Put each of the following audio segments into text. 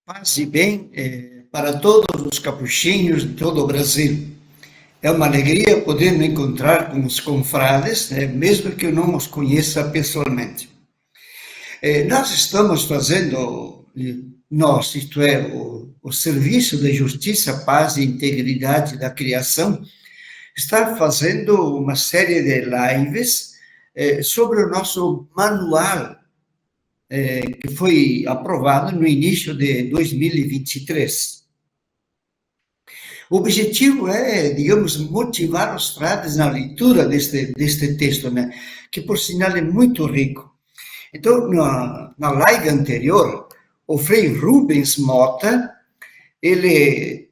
Paz e bem para todos os capuchinhos de todo o Brasil. É uma alegria poder me encontrar com os confrades, mesmo que eu não os conheça pessoalmente. Nós estamos fazendo, nós, isto é, o Serviço de Justiça, Paz e Integridade da Criação, está fazendo uma série de lives sobre o nosso manual que foi aprovado no início de 2023. O objetivo é, digamos, motivar os frades na leitura deste texto, né? Que, por sinal, é muito rico. Então, na live anterior, o Frei Rubens Mota, ele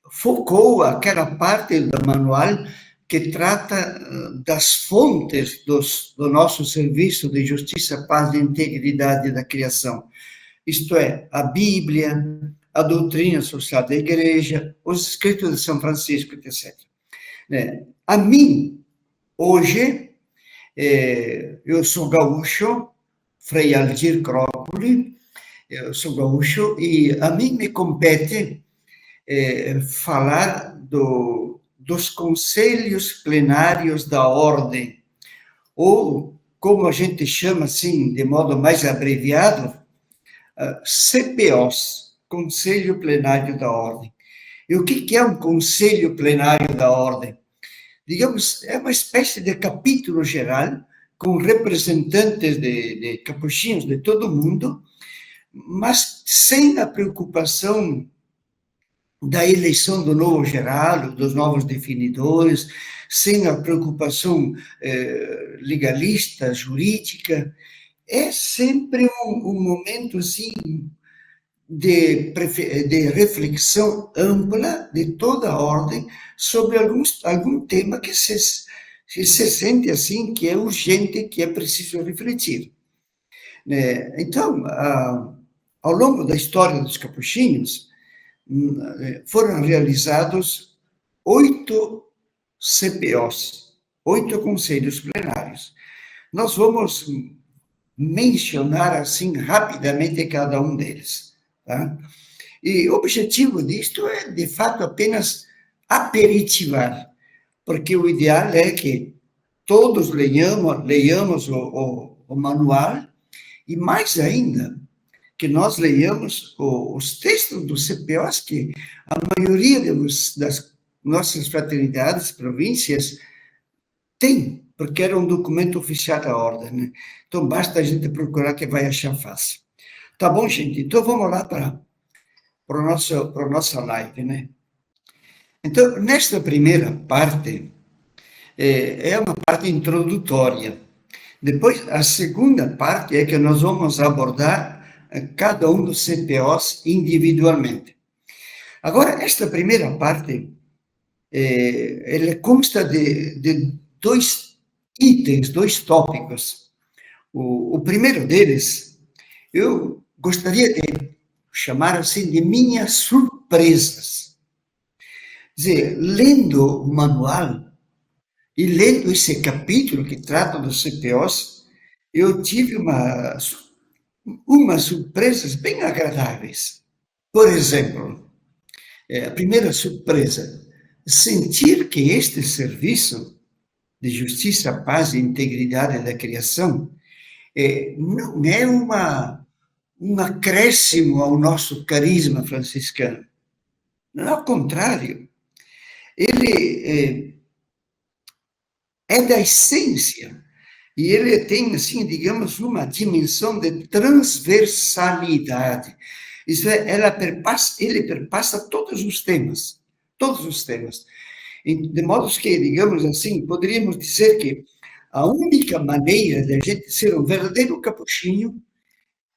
focou aquela parte do manual que trata das fontes do nosso serviço de justiça, paz e integridade da criação. Isto é, a Bíblia, a doutrina social da igreja, os escritos de São Francisco, etc. A mim, hoje, eu sou gaúcho, Frei Aldir Crópoli, eu sou gaúcho, e a mim me compete falar dos conselhos plenários da ordem, ou, como a gente chama assim, de modo mais abreviado, CPOs, Conselho Plenário da Ordem. E o que é um Conselho Plenário da Ordem? Digamos, é uma espécie de capítulo geral com representantes de capuchinhos de todo o mundo, mas sem a preocupação da eleição do novo geral, dos novos definidores, sem a preocupação legalista, jurídica. É sempre um momento assim de reflexão ampla de toda a ordem sobre algum tema que se sente assim que é urgente, que é preciso refletir. Então, ao longo da história dos capuchinhos, foram realizados 8 CPOs, 8 conselhos plenários. Nós vamos mencionar assim rapidamente cada um deles. Tá? E o objetivo disto é, de fato, apenas aperitivar, porque o ideal é que todos leiamos o manual e, mais ainda, que nós leiamos os textos dos CPOs, que a maioria das nossas fraternidades, províncias, tem, porque era um documento oficial da ordem, né? Então, basta a gente procurar que vai achar fácil. Tá bom, gente? Então, vamos lá para a nossa live, né? Então, nesta primeira parte, é uma parte introdutória. Depois, a segunda parte é que nós vamos abordar cada um dos CPOs individualmente. Agora, esta primeira parte, ela consta de dois itens, dois tópicos. O primeiro deles, eu gostaria de chamar assim de minhas surpresas. Quer dizer, lendo o manual e lendo esse capítulo que trata dos CPOs, eu tive umas surpresas bem agradáveis. Por exemplo, a primeira surpresa, sentir que este serviço de justiça, paz e integridade da criação não é um acréscimo ao nosso carisma franciscano. Não, ao contrário, ele é da essência, e ele tem, assim, digamos, uma dimensão de transversalidade. Isso é, ele perpassa todos os temas, todos os temas. De modo que, digamos assim, poderíamos dizer que a única maneira de a gente ser um verdadeiro capuchinho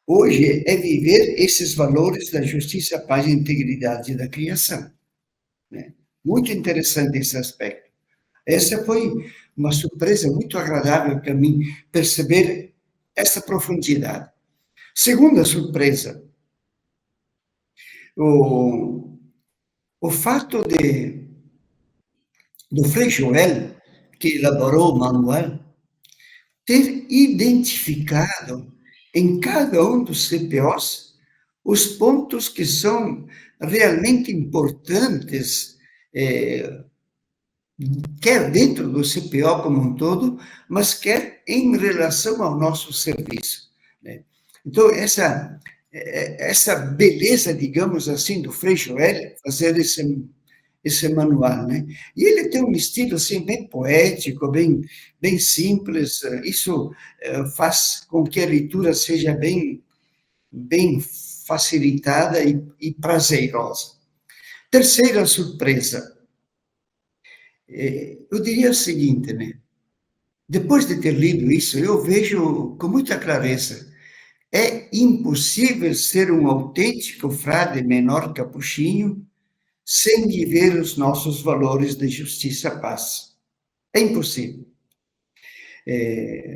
hoje é viver esses valores da justiça, paz e integridade da criação. Né? Muito interessante esse aspecto. Essa foi uma surpresa muito agradável para mim, perceber essa profundidade. Segunda surpresa, o fato do Frei Joel, que elaborou o manual, ter identificado em cada um dos CPOs os pontos que são realmente importantes, quer dentro do CPO como um todo, mas quer em relação ao nosso serviço, né? Então, essa beleza, digamos assim, do Frei Joel, fazer esse manual, né? E ele tem um estilo assim bem poético, bem simples. Isso faz com que a leitura seja bem facilitada e prazerosa. Terceira surpresa, eu diria o seguinte, né? Depois de ter lido isso, eu vejo com muita clareza: é impossível ser um autêntico frade menor capuchinho sem viver os nossos valores de justiça e paz. É impossível.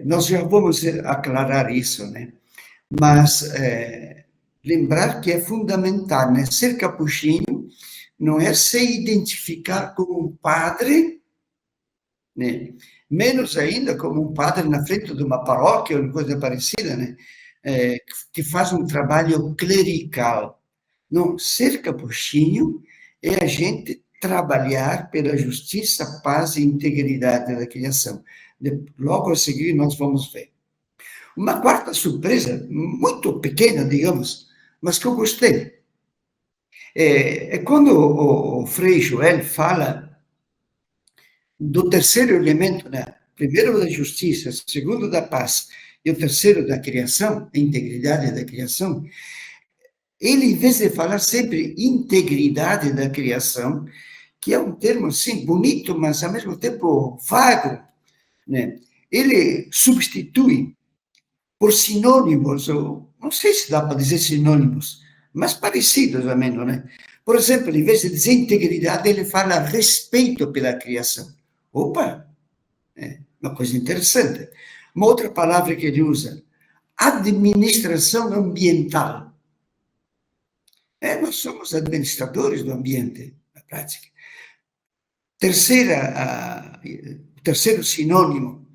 Nós já vamos aclarar isso, né? Mas lembrar que é fundamental, né? Ser capuchinho não é se identificar como um padre, né? Menos ainda como um padre na frente de uma paróquia ou coisa parecida, né? Que faz um trabalho clerical. Não, ser capuchinho é a gente trabalhar pela justiça, paz e integridade da criação. Logo a seguir nós vamos ver. Uma quarta surpresa, muito pequena, digamos, mas que eu gostei, é quando o Frei Joel fala do terceiro elemento, né? Primeiro da justiça, segundo da paz e o terceiro da criação, a integridade da criação. Ele, em vez de falar sempre integridade da criação, que é um termo assim bonito, mas ao mesmo tempo vago, né? Ele substitui por sinônimos, ou não sei se dá para dizer sinônimos, mas parecidos ao menos, né? Por exemplo, em vez de dizer integridade, ele fala respeito pela criação. Opa, uma coisa interessante. Uma outra palavra que ele usa, administração ambiental. Nós somos administradores do ambiente, na prática. Terceiro sinônimo,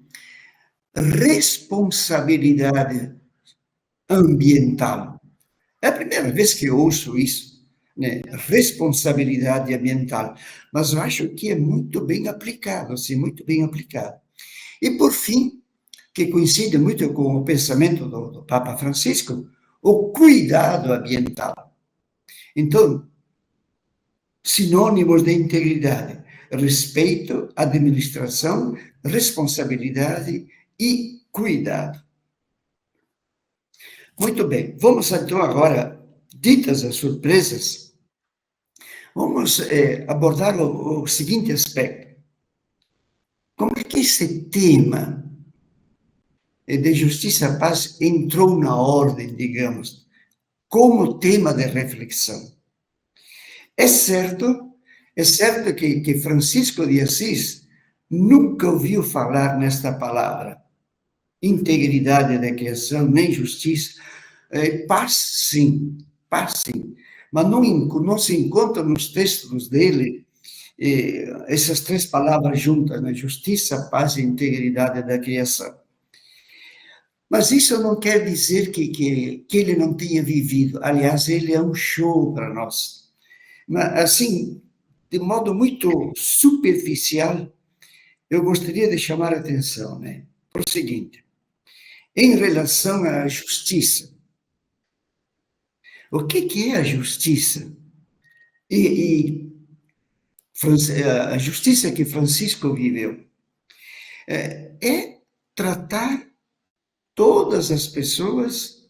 responsabilidade ambiental. É a primeira vez que eu ouço isso, né? Responsabilidade ambiental. Mas eu acho que é muito bem aplicado, assim, muito bem aplicado. E, por fim, que coincide muito com o pensamento do Papa Francisco, o cuidado ambiental. Então, sinônimos de integridade: respeito, administração, responsabilidade e cuidado. Muito bem, vamos então agora, ditas as surpresas, vamos abordar o seguinte aspecto. Como é que esse tema de justiça e paz entrou na ordem, digamos, como tema de reflexão? É certo que Francisco de Assis nunca ouviu falar nesta palavra, integridade da criação, nem justiça. Paz, sim, mas não se encontra nos textos dele essas três palavras juntas, né? Justiça, paz e integridade da criação. Mas isso não quer dizer que ele não tenha vivido. Aliás, ele é um show para nós. Mas, assim, de modo muito superficial, eu gostaria de chamar a atenção, né, para o seguinte: em relação à justiça, o que é a justiça? E a justiça que Francisco viveu é tratar todas as pessoas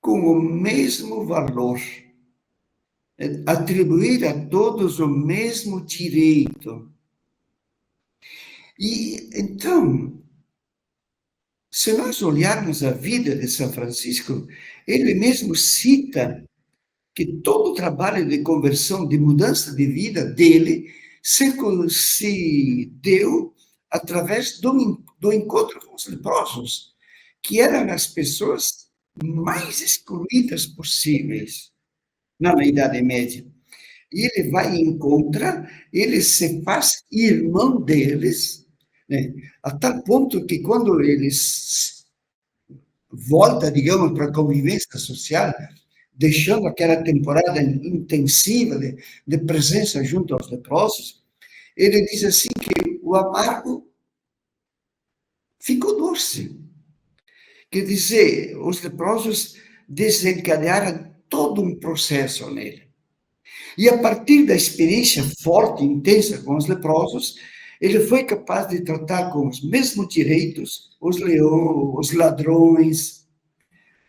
com o mesmo valor, atribuir a todos o mesmo direito. E então, se nós olharmos a vida de São Francisco, ele mesmo cita que todo o trabalho de conversão, de mudança de vida dele, se deu através do encontro com os leprosos, que eram as pessoas mais excluídas possíveis na Idade Média. E ele vai e encontra, ele se faz irmão deles, né? A tal ponto que quando eles voltam, digamos, para a convivência social, deixando aquela temporada intensiva de presença junto aos leprosos, ele diz assim que o amargo ficou doce. Quer dizer, os leprosos desencadearam todo um processo nele. E a partir da experiência forte, intensa com os leprosos, ele foi capaz de tratar com os mesmos direitos os leões, os ladrões,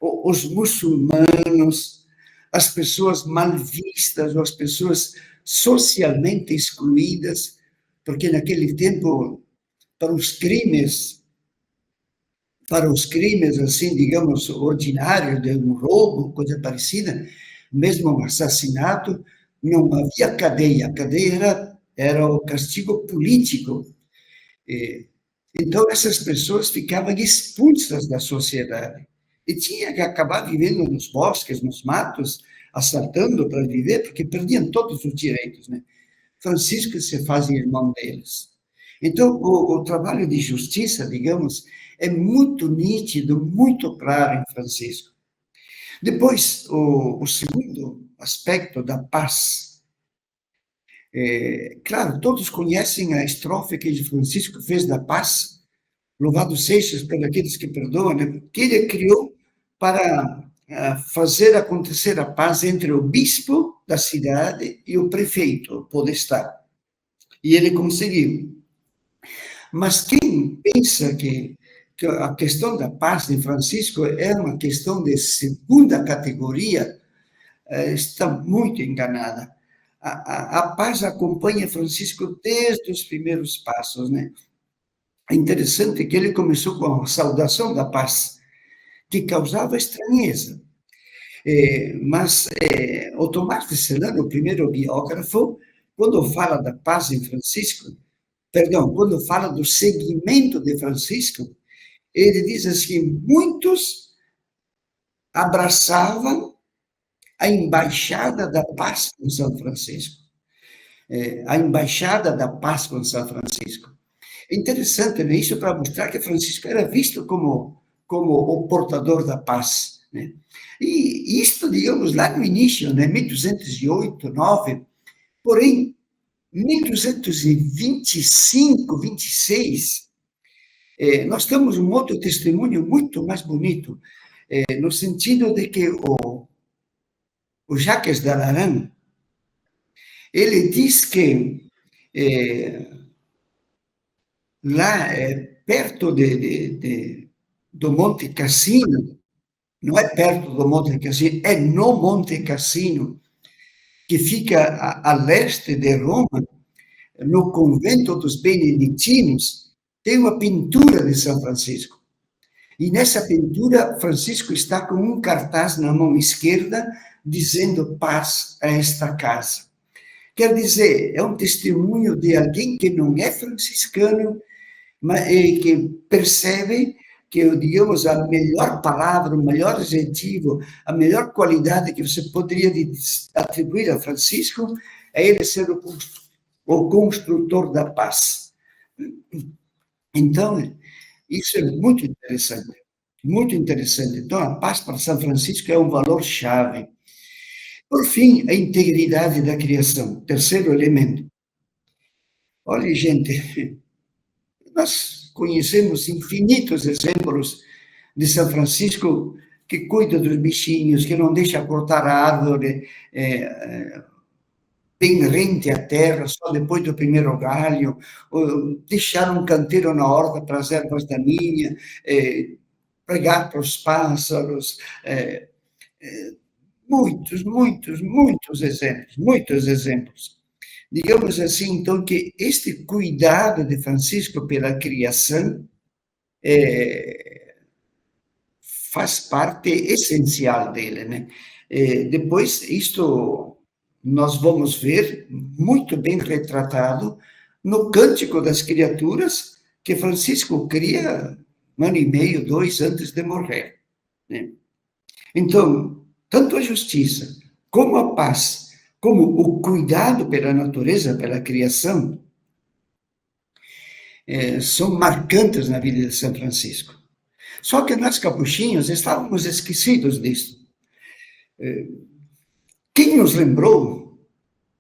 os muçulmanos, as pessoas mal vistas, ou as pessoas socialmente excluídas, porque naquele tempo, para os crimes, assim, digamos, ordinários, de um roubo, coisa parecida, mesmo um assassinato, não havia cadeia. A cadeia era o castigo político. Então, essas pessoas ficavam expulsas da sociedade. E tinha que acabar vivendo nos bosques, nos matos, assaltando para viver, porque perdiam todos os direitos, né? Francisco se faz irmão deles. Então, o trabalho de justiça, digamos, é muito nítido, muito claro em Francisco. Depois, o segundo aspecto da paz. Claro, todos conhecem a estrofe que Francisco fez da paz, louvado sejas por aqueles que perdoam, né? Que ele criou para fazer acontecer a paz entre o bispo da cidade e o prefeito, o podestá. E ele conseguiu. Mas quem pensa que a questão da paz de Francisco é uma questão de segunda categoria, está muito enganada. A paz acompanha Francisco desde os primeiros passos, né? É interessante que ele começou com a saudação da paz, que causava estranheza. Mas o Tomás de Celano, o primeiro biógrafo, quando fala da paz em Francisco, perdão, quando fala do seguimento de Francisco, ele diz assim: muitos abraçavam a embaixada da paz com São Francisco. A embaixada da paz com São Francisco. É interessante, né? Isso para mostrar que Francisco era visto como o portador da paz, né? E isto, digamos, lá no início, né, 1208, 9, porém, 1225, 26, nós temos um outro testemunho muito mais bonito, no sentido de que o Jacques d'Aragão, ele diz que lá perto do Monte Cassino, não é perto do Monte Cassino, é no Monte Cassino, que fica a leste de Roma, no convento dos beneditinos, tem uma pintura de São Francisco. E nessa pintura, Francisco está com um cartaz na mão esquerda, dizendo paz a esta casa. Quer dizer, é um testemunho de alguém que não é franciscano, mas que percebe que, digamos, a melhor palavra, o melhor adjetivo, a melhor qualidade que você poderia atribuir a Francisco é ele ser o construtor da paz. Então, isso é muito interessante, muito interessante. Então, a paz para São Francisco é um valor-chave. Por fim, a integridade da criação, terceiro elemento. Olha, gente, nós conhecemos infinitos exemplos de São Francisco que cuida dos bichinhos, que não deixa cortar a árvore bem rente à terra, só depois do primeiro galho, deixar um canteiro na horta para as ervas daninhas, pregar para os pássaros, muitos exemplos, muitos exemplos. Digamos assim, então, que este cuidado de Francisco pela criação faz parte essencial dele, né? Depois, isto nós vamos ver muito bem retratado no Cântico das Criaturas, que Francisco cria 1 ano e meio, 2 antes de morrer, né? Então, tanto a justiça, como a paz, como o cuidado pela natureza, pela criação, são marcantes na vida de São Francisco. Só que nós, capuchinhos, estávamos esquecidos disso. Quem nos lembrou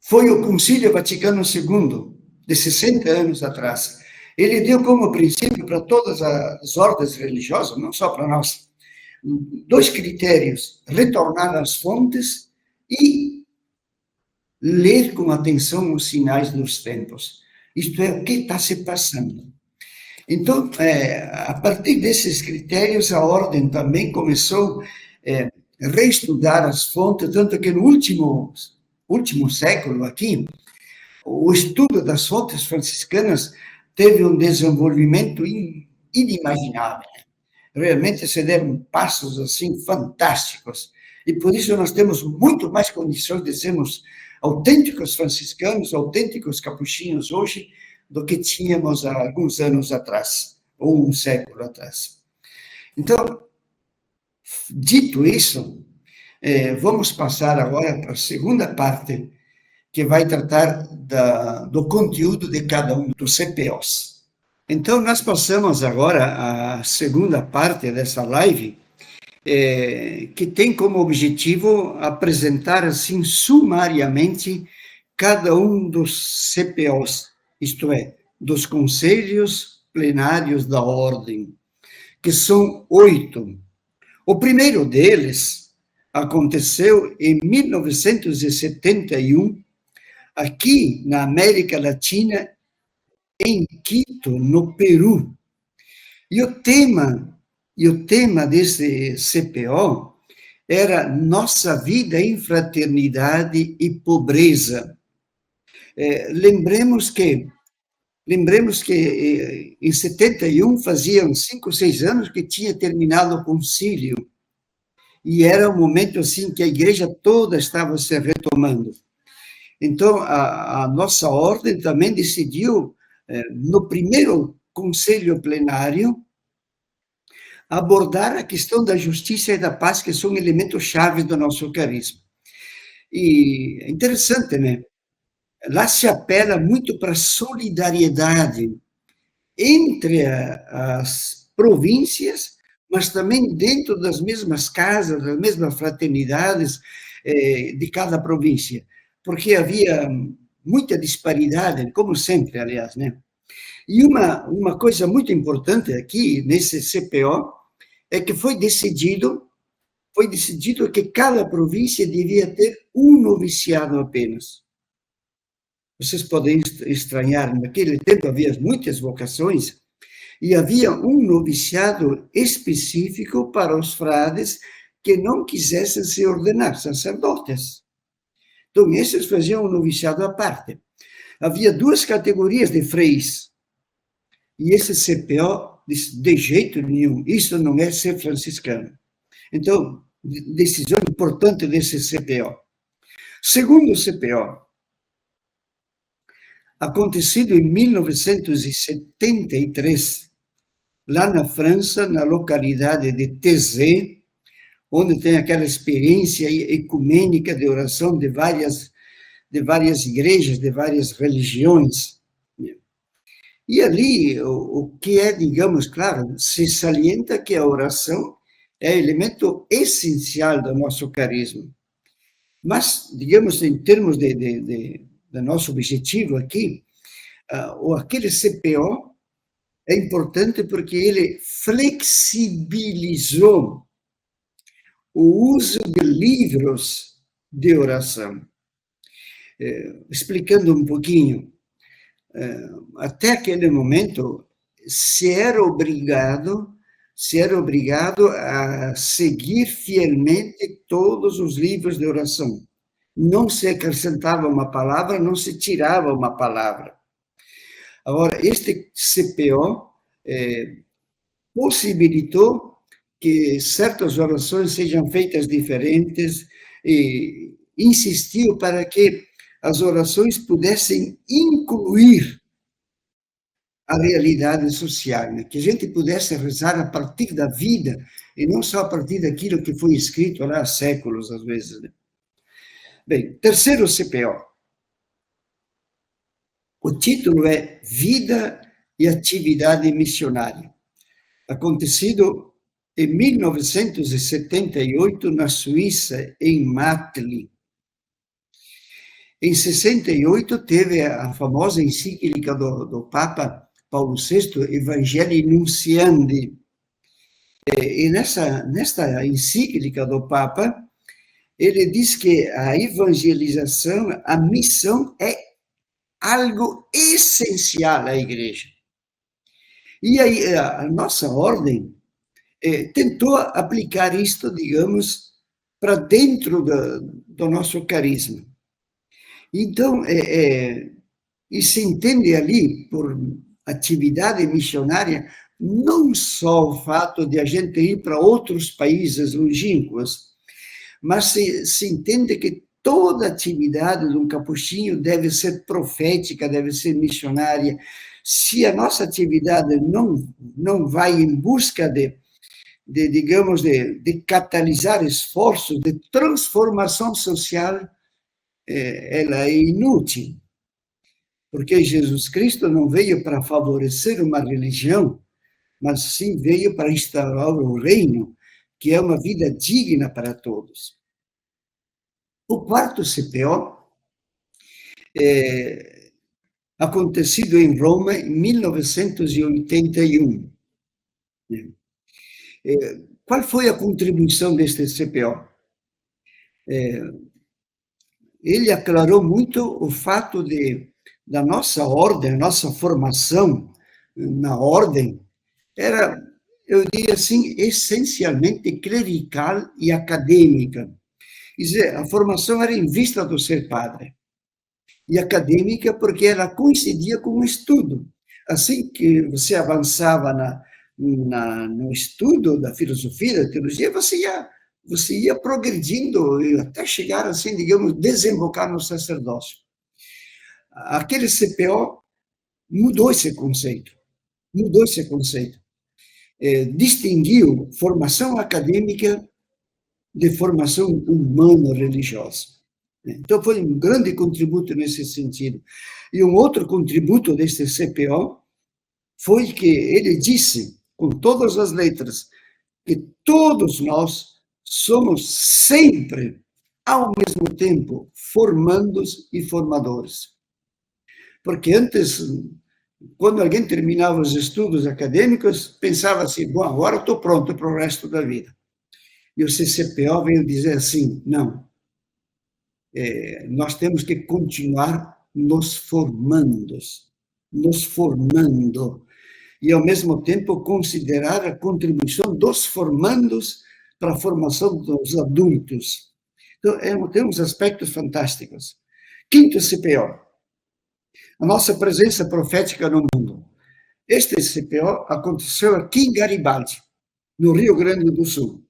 foi o Concílio Vaticano II, de 60 anos atrás. Ele deu como princípio para todas as ordens religiosas, não só para nós, dois critérios: retornar às fontes e ler com atenção os sinais dos tempos. Isto é, o que está se passando. Então, a partir desses critérios, a ordem também começou a reestudar as fontes, tanto que no último século aqui, o estudo das fontes franciscanas teve um desenvolvimento inimaginável. Realmente se deram passos assim fantásticos. E por isso nós temos muito mais condições de sermos autênticos franciscanos, autênticos capuchinhos hoje, do que tínhamos há alguns anos atrás, ou um século atrás. Então, dito isso, vamos passar agora para a segunda parte, que vai tratar do conteúdo de cada um dos CPOs. Então, nós passamos agora à segunda parte dessa live, que tem como objetivo apresentar, assim, sumariamente, cada um dos CPOs, isto é, dos conselhos plenários da ordem, que são 8. O primeiro deles aconteceu em 1971, aqui na América Latina, em Quito, no Peru. E o tema desse CPO era Nossa Vida em Fraternidade e Pobreza. Lembremos que em 71 faziam 5, 6 anos que tinha terminado o concílio, e era um momento assim que a igreja toda estava se retomando. Então, a nossa ordem também decidiu, no primeiro conselho plenário, abordar a questão da justiça e da paz, que são elementos chaves do nosso carisma. E é interessante, né? Lá se apela muito para a solidariedade entre as províncias, mas também dentro das mesmas casas, das mesmas fraternidades de cada província, porque havia muita disparidade, como sempre, aliás, né? E uma coisa muito importante aqui, nesse CPO, é que foi decidido que cada província devia ter um noviciado apenas. Vocês podem estranhar, naquele tempo havia muitas vocações, e havia um noviciado específico para os frades que não quisessem se ordenar sacerdotes. Então, esses faziam um noviciado à parte. Havia 2 categorias de freis, e esse CPO disse, de jeito nenhum, isso não é ser franciscano. Então, decisão importante desse CPO. Segundo CPO, acontecido em 1973, lá na França, na localidade de Thésée, onde tem aquela experiência ecumênica de oração de várias igrejas, de várias religiões. E ali, o que é, digamos, claro, se salienta que a oração é elemento essencial do nosso carisma. Mas, digamos, em termos do nosso objetivo aqui, aquele CPO é importante porque ele flexibilizou o uso de livros de oração. Explicando um pouquinho, até aquele momento, se era obrigado a seguir fielmente todos os livros de oração. Não se acrescentava uma palavra, não se tirava uma palavra. Agora, este CPO possibilitou que certas orações sejam feitas diferentes e insistiu para que as orações pudessem incluir a realidade social, né? Que a gente pudesse rezar a partir da vida e não só a partir daquilo que foi escrito lá há séculos, às vezes. Né? Bem, terceiro CPO. O título é Vida e Atividade Missionária. Acontecido Em 1978, na Suíça, em Matli. Em 68, teve a famosa encíclica do Papa Paulo VI, Evangelii Nunciandi. E nesta encíclica do Papa, ele diz que a evangelização, a missão é algo essencial à igreja. E aí a nossa ordem tentou aplicar isto, digamos, para dentro do nosso carisma. Então, e se entende ali, por atividade missionária, não só o fato de a gente ir para outros países longínquos, mas se entende que toda atividade de um capuchinho deve ser profética, deve ser missionária. Se a nossa atividade não vai em busca digamos, de catalisar esforços de transformação social, ela é inútil. Porque Jesus Cristo não veio para favorecer uma religião, mas sim veio para instaurar o reino, que é uma vida digna para todos. O quarto CPO acontecido em Roma em 1981. Qual foi a contribuição deste CPO? Ele aclarou muito o fato da nossa ordem, nossa formação na ordem, era, eu diria assim, essencialmente clerical e acadêmica. Quer dizer, a formação era em vista do ser padre. E acadêmica porque ela coincidia com o estudo. Assim que você avançava no estudo da filosofia, da teologia, você ia progredindo até chegar, assim, digamos, desembocar no sacerdócio. Aquele CPO mudou esse conceito, distinguiu formação acadêmica de formação humano-religiosa. Então, foi um grande contributo nesse sentido. E um outro contributo deste CPO foi que ele disse, com todas as letras, que todos nós somos sempre, ao mesmo tempo, formandos e formadores. Porque antes, quando alguém terminava os estudos acadêmicos, pensava assim, bom, agora estou pronto para o resto da vida. E o CCPO veio dizer assim, não, nós temos que continuar nos formando, e ao mesmo tempo considerar a contribuição dos formandos para a formação dos adultos. Então, tem uns aspectos fantásticos. Quinto CPO, a nossa presença profética no mundo. Este CPO aconteceu aqui em Garibaldi, no Rio Grande do Sul.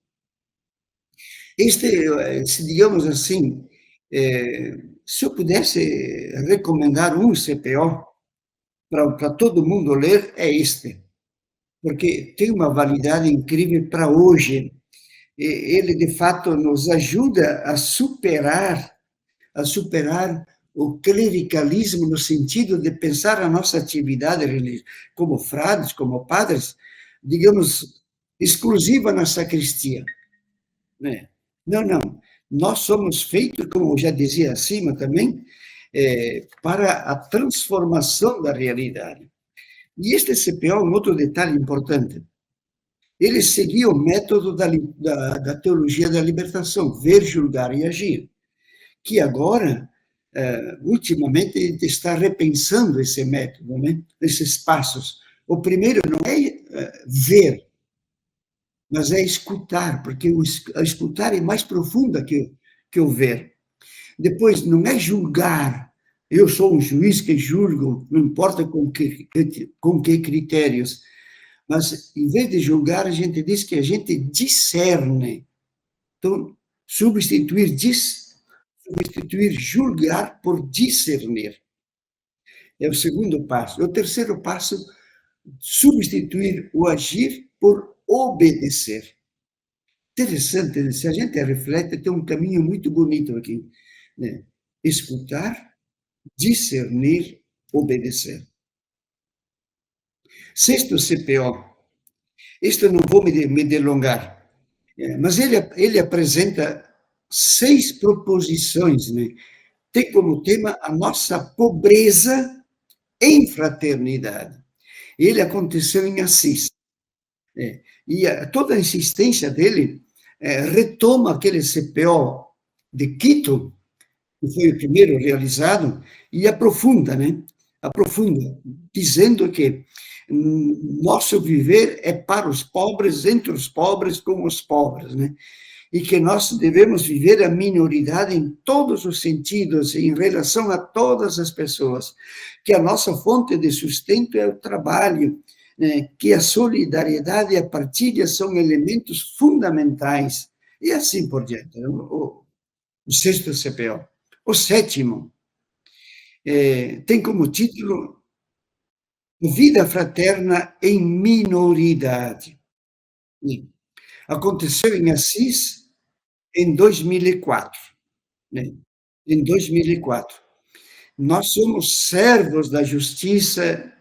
Se digamos assim, se eu pudesse recomendar um CPO para todo mundo ler, é este, porque tem uma validade incrível para hoje. Ele, de fato, nos ajuda a superar o clericalismo no sentido de pensar a nossa atividade como frades, como padres, digamos, exclusiva na sacristia. Né? Não, não. Nós somos feitos, como eu já dizia acima também, para a transformação da realidade. E este CPO, um outro detalhe importante, ele seguia o método da teologia da libertação, ver, julgar e agir, que agora, ultimamente, a gente está repensando esse método, né? Esses passos. O primeiro não é ver, mas é escutar, porque a escutar é mais profunda que o ver. Depois, não é julgar. Eu sou um juiz que julgo, não importa com que critérios. Mas, em vez de julgar, a gente diz que a gente discerne. Então, substituir julgar por discernir. É o segundo passo. O terceiro passo, substituir o agir por obedecer. Interessante, se a gente reflete, tem um caminho muito bonito aqui. Né? Escutar, discernir, obedecer. Sexto CPO, Isto não vou me delongar, mas ele apresenta 6 proposições, né? Tem como tema a nossa pobreza em fraternidade. Ele aconteceu em Assis. E toda a insistência dele retoma aquele CPO de Quito, que foi o primeiro realizado, e aprofunda, né? Aprofunda, dizendo que nosso viver é para os pobres, entre os pobres, com os pobres, né? E que nós devemos viver a minoridade em todos os sentidos, em relação a todas as pessoas, que a nossa fonte de sustento é o trabalho, né? Que a solidariedade e a partilha são elementos fundamentais, e assim por diante. O sexto CPO. O sétimo tem como título Vida Fraterna em Minoridade. Aconteceu em Assis em 2004. Né? Em 2004. Nós somos servos da justiça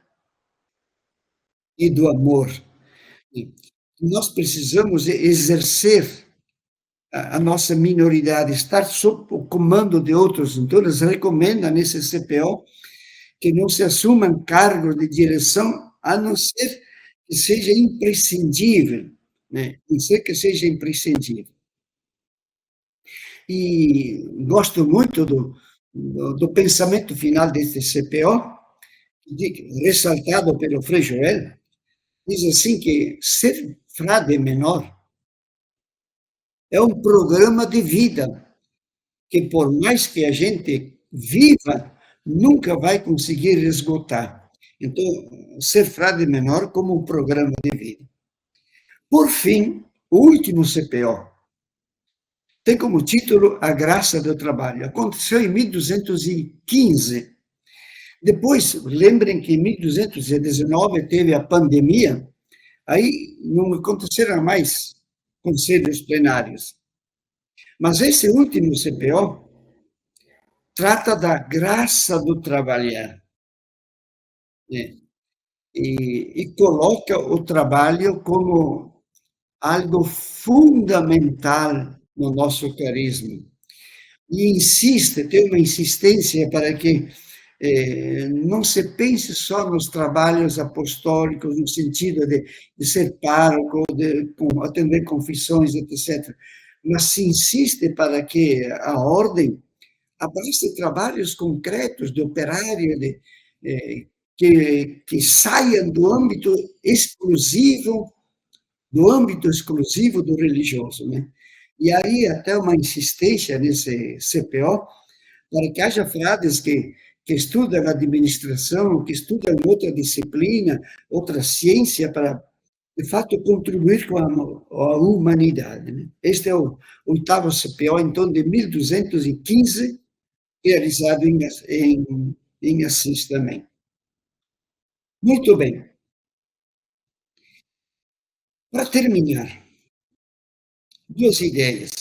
e do amor. Nós precisamos exercer a nossa minoridade, estar sob o comando de outros. Então, eles recomendam nesse CPO que não se assumam cargos de direção, a não ser que seja imprescindível, né? A não ser que seja imprescindível. E gosto muito do pensamento final deste CPO, ressaltado pelo Frei Joel, diz assim que ser frade menor é um programa de vida que, por mais que a gente viva, nunca vai conseguir esgotar. Então, ser frade menor como um programa de vida. Por fim, o último CPO tem como título A Graça do Trabalho. Aconteceu em 1215. Depois, lembrem que em 1219 teve a pandemia, aí não aconteceram mais conselhos plenários. Mas esse último CPO trata da graça do trabalhar, né? E coloca o trabalho como algo fundamental no nosso carisma. E insiste, tem uma insistência para que não se pense só nos trabalhos apostólicos, no sentido de ser pároco, de atender confissões, etc. Mas se insiste para que a ordem abrace trabalhos concretos de operário, que saiam do âmbito exclusivo do religioso, né? E aí até uma insistência nesse CPO para que haja frades que estudam administração, que estudam outra disciplina, outra ciência, para, de fato, contribuir com a humanidade. Né? Este é o oitavo CPO, então, de 1215, realizado em Assis também. Muito bem. Para terminar, duas ideias.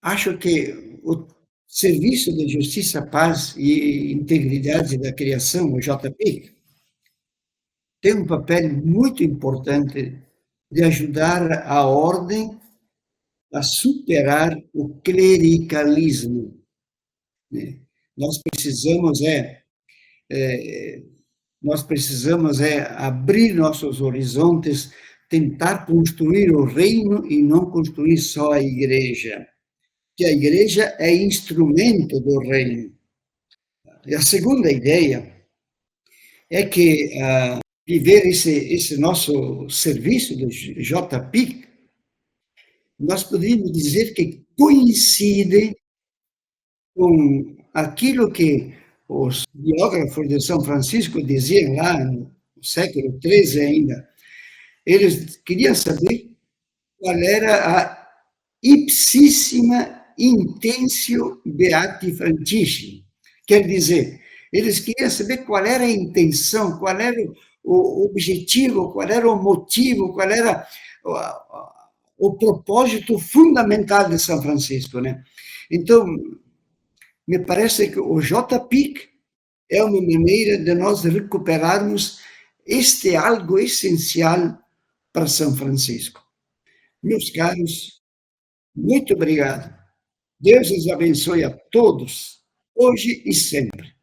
Acho que o Serviço de Justiça, Paz e Integridade da Criação, o JP, tem um papel muito importante de ajudar a ordem a superar o clericalismo. Né? Nós precisamos nós precisamos abrir nossos horizontes, tentar construir o reino e não construir só a igreja, que a igreja é instrumento do reino. E a segunda ideia é que viver esse nosso serviço do JPIC, nós poderíamos dizer que coincide com aquilo que os biógrafos de São Francisco diziam lá no século XIII ainda. Eles queriam saber qual era a ipsissima intentio beati Francisci. Quer dizer, eles queriam saber qual era a intenção, qual era o objetivo, qual era o motivo, qual era o propósito fundamental de São Francisco, né? Então, me parece que o JPIC é uma maneira de nós recuperarmos este algo essencial para São Francisco. Meus caros, muito obrigado. Deus os abençoe a todos, hoje e sempre.